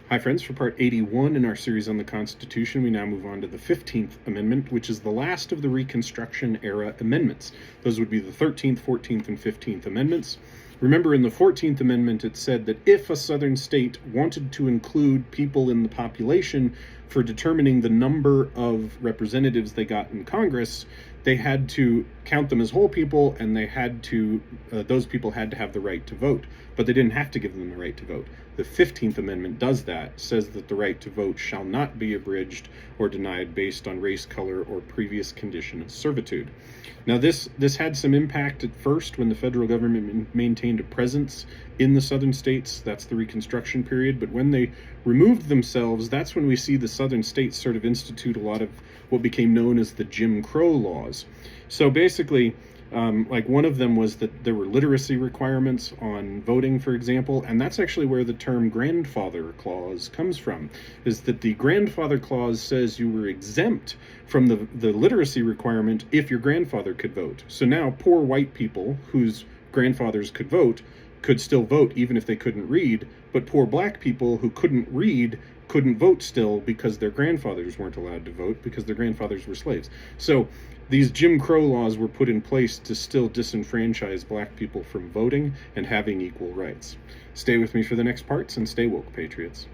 Hi friends, for part 81 in our series on the Constitution, we now move on to the 15th Amendment, which is the last of the Reconstruction era amendments. Those would be the 13th, 14th, and 15th Amendments. Remember, in the 14th Amendment, it said that if a southern state wanted to include people in the population for determining the number of representatives they got in Congress, they had to count them as whole people, and those people had to have the right to vote. But they didn't have to give them the right to vote. The 15th Amendment does that, says that the right to vote shall not be abridged or denied based on race, color, or previous condition of servitude. Now, this had some impact at first when the federal government maintained a presence in the southern states. That's the Reconstruction period. But when they removed themselves, that's when we see the southern states sort of institute a lot of what became known as the Jim Crow laws. So basically, like one of them was that there were literacy requirements on voting, for example, and that's actually where the term grandfather clause comes from, is that the grandfather clause says you were exempt from the literacy requirement if your grandfather could vote. So now poor white people whose grandfathers could vote could still vote even if they couldn't read, but poor black people who couldn't read couldn't vote still because their grandfathers weren't allowed to vote because their grandfathers were slaves. So these Jim Crow laws were put in place to still disenfranchise black people from voting and having equal rights. Stay with me for the next parts and stay woke, patriots.